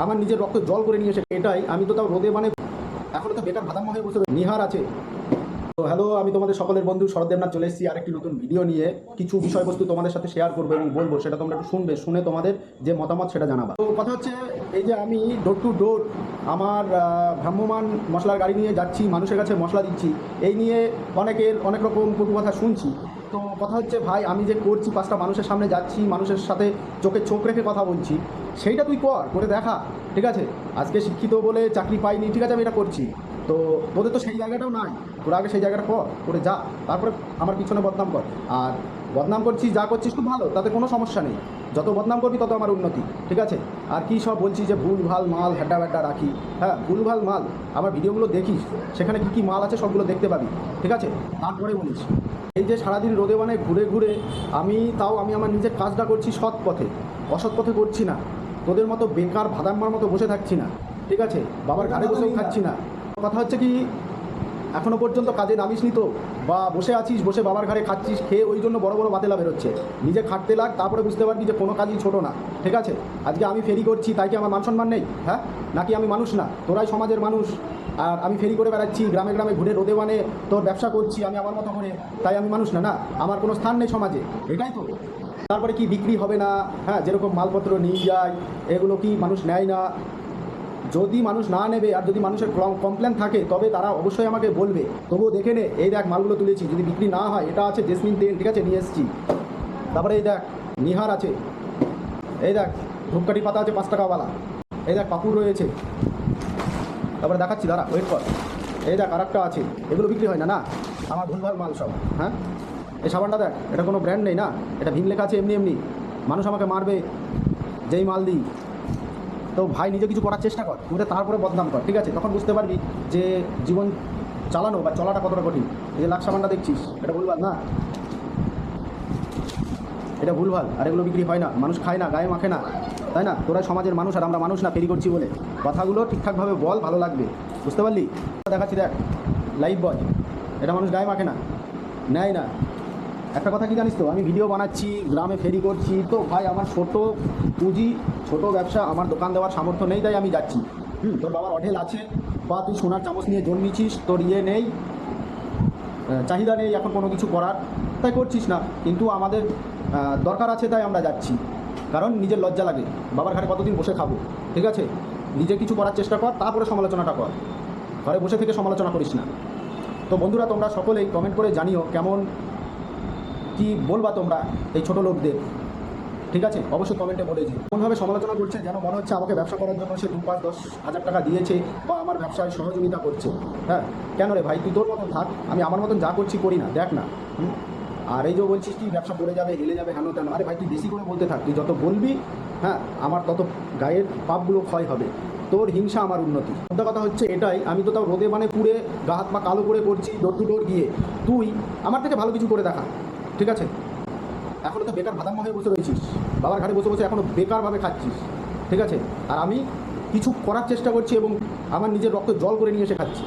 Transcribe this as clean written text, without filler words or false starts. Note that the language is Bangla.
আমার নিজের রক্ত জল করে নিয়ে এসে এটাই আমি তো তাও রোদে মানে এখনও তো বেকার ভাদাম্মা হয়ে বসে নিহার আছে। তো হ্যালো, আমি তোমাদের সকলের বন্ধু শরৎ দেবনাথ চলে এসেছি আরেকটি নতুন ভিডিও নিয়ে। কিছু বিষয়বস্তু তোমাদের সাথে শেয়ার করবো এবং বলবো, সেটা তোমরা একটু শুনবে, শুনে তোমাদের যে মতামত সেটা জানাবা। তো কথা হচ্ছে এই যে আমি ডোর টু ডোর আমার ভ্রাম্যমান মশলার গাড়ি নিয়ে যাচ্ছি, মানুষের কাছে মশলা দিচ্ছি, এই নিয়ে অনেকের অনেক রকম কটু কথা শুনছি। তো কথা হচ্ছে ভাই, আমি যে করছি 5টা মানুষের সামনে যাচ্ছি, মানুষের সাথে চোখে চোখ রেখে কথা বলছি, সেইটা তুই করে দেখা, ঠিক আছে? আজকে শিক্ষিত বলে চাকরি পাইনি, ঠিক আছে, আমি এটা করছি। তো তোদের তো সেই জায়গাটাও নাই, তোরা আগে সেই জায়গাটা করে যা, তারপরে আমার পিছনে বদনাম কর। আর বদনাম করছিস, যা করছিস খুব ভালো, তাতে কোনো সমস্যা নেই। যত বদনাম করবি তত আমার উন্নতি, ঠিক আছে? আর কি সব বলছিস যে ভুলভাল মাল হেড্ডা ব্যাড্ডা রাখি, হ্যাঁ ভুলভাল মাল, আমার ভিডিওগুলো দেখিস, সেখানে কী কী মাল আছে সবগুলো দেখতে পাবি, ঠিক আছে? তারপরে বলিস। এই যে সারাদিন রোদে মানে ঘুরে ঘুরে আমি আমার নিজের কাজটা করছি সৎ পথে, অসৎ পথে করছি না। তোদের মতো বেকার ভাদাম্মার মতো বসে থাকছি না, ঠিক আছে? বাবার ঘাড়ে বসেও খাচ্ছি না। কথা হচ্ছে কি, এখনও পর্যন্ত কাজে নামিসনি তো, বা বসে আছিস, বসে বাবার ঘাড়ে খাচ্ছিস, খেয়ে ওই জন্য বড় বড় বাতেলা বেরোচ্ছে। নিজে খাটতে লাগ, তারপরে বুঝতে পারবি যে কোনো কাজই ছোটো না, ঠিক আছে? আজকে আমি ফেরি করছি, তাই কি আমার মান সম্মান নেই? হ্যাঁ, নাকি আমি মানুষ না? তোরাই সমাজের মানুষ। আর আমি ফেরি করে বেড়াচ্ছি, গ্রামে গ্রামে ঘুরে রোদে মানে তোর ব্যবসা করছি আমি আমার মতো করে, তাই আমি মানুষ না? না, আমার কোনো স্থান নেই সমাজে, এটাই তো। তারপরে কি বিক্রি হবে না? হ্যাঁ, যেরকম মালপত্র নিয়ে যায়, এগুলো কি মানুষ নেয় না? যদি মানুষ না নেবে আর যদি মানুষের কমপ্লেন থাকে, তবে তারা অবশ্যই আমাকে বলবে। তবুও দেখে নে, এই দেখ মালগুলো তুলেছি, যদি বিক্রি না হয়, এটা আছে জেসমিন তেল, ঠিক আছে, নিয়ে এসেছি। তারপরে এই দেখ নিহার আছে, এই দেখ ধূপকাঠি পাতা আছে 5 টাকাওয়ালা, এই দেখ পাপুর রয়েছে, তারপরে দেখাচ্ছি, দাঁড়া ওয়েট কর। এই দেখ আরেকটা আছে, এগুলো বিক্রি হয় না, না আমার ভুলভাল মাল সব। হ্যাঁ, এই সাবানটা দেখ, এটা কোনো ব্র্যান্ড নেই, না এটা ভীম লেখা আছে, এমনি এমনি। মানুষ আমাকে মারবে যেই মাল দিই। তো ভাই, নিজে কিছু করার চেষ্টা কর, তুই তারপরে বদনাম কর, ঠিক আছে? তখন বুঝতে পারবি যে জীবন চালানো বা চলাটা কতটা কঠিন। এই যে লাক্স সাবানটা দেখছিস, এটা ভুলভাল না, এটা ভুলভাল। আর এগুলো বিক্রি হয় না, মানুষ খায় না, গায়ে মাখে না, তাই না? তোরা সমাজের মানুষ আর আমরা মানুষ না, ফেরি করছি বলে। কথাগুলো ঠিকঠাকভাবে বল, ভালো লাগবে, বুঝতে পারলি? দেখাচ্ছি দেখ, লাইফ বয়, এটা মানুষ গায়ে মাখে না, নেয় না। একটা কথা কি জানিস তো, আমি ভিডিও বানাচ্ছি, গ্রামে ফেরি করছি, তো ভাই আমার ছোটো পুঁজি, ছোটো ব্যবসা, আমার দোকান দেওয়ার সামর্থ্য নেই, তাই আমি যাচ্ছি। তোর বাবার অঢেল আছে, বা তুই সোনার চামচ নিয়ে জন্মিছিস, তোর ইয়ে নেই, চাহিদা নেই এখন কোনো কিছু করার, তাই করছিস না। কিন্তু আমাদের দরকার আছে, তাই আমরা যাচ্ছি। কারণ নিজের লজ্জা লাগে, বাবার ঘাড়ে কতদিন বসে খাবো, ঠিক আছে? নিজে কিছু করার চেষ্টা কর, তারপরে সমালোচনাটা কর, ঘরে বসে থেকে সমালোচনা করিস না। তো বন্ধুরা, তোমরা সকলেই কমেন্ট করে জানিও কেমন কি বলবা তোমরা এই ছোটো লোকদের, ঠিক আছে? অবশ্যই কমেন্টে বলে যে কোনভাবে সমালোচনা করছে, যেন মনে হচ্ছে আমাকে ব্যবসা করার জন্য সে 2-5-10 হাজার টাকা দিয়েছে বা আমার ব্যবসায় সহযোগিতা করছে। হ্যাঁ, কেন রে ভাই, তুই তোর মতন থাক, আমি আমার মতন যা করছি করি না, দেখ না। আর এই যে বলছিস কি ব্যবসা পড়ে যাবে, হেলে যাবে, হেন তেন, আরে ভাই তুই বেশি করে বলতে থাক, তুই যত বলবি, হ্যাঁ, আমার তত গায়ের পাপগুলো ক্ষয় হবে, তোর হিংসা আমার উন্নতি। সত্যি কথা হচ্ছে এটাই, আমি তো তাও রোদে মানে পুড়ে গা হাত পা কালো করে করছি, ডোর টু ডোর গিয়ে। তুই আমার থেকে ভালো কিছু করে দেখা, ঠিক আছে? এখনও তো বেকার ভাদাম্মা হয়ে বসে রয়েছিস, বাবার ঘাড়ে বসে বসে এখনও বেকারভাবে খাচ্ছিস, ঠিক আছে? আর আমি কিছু করার চেষ্টা করছি এবং আমার নিজের রক্ত জল করে নিয়ে এসে খাচ্ছি।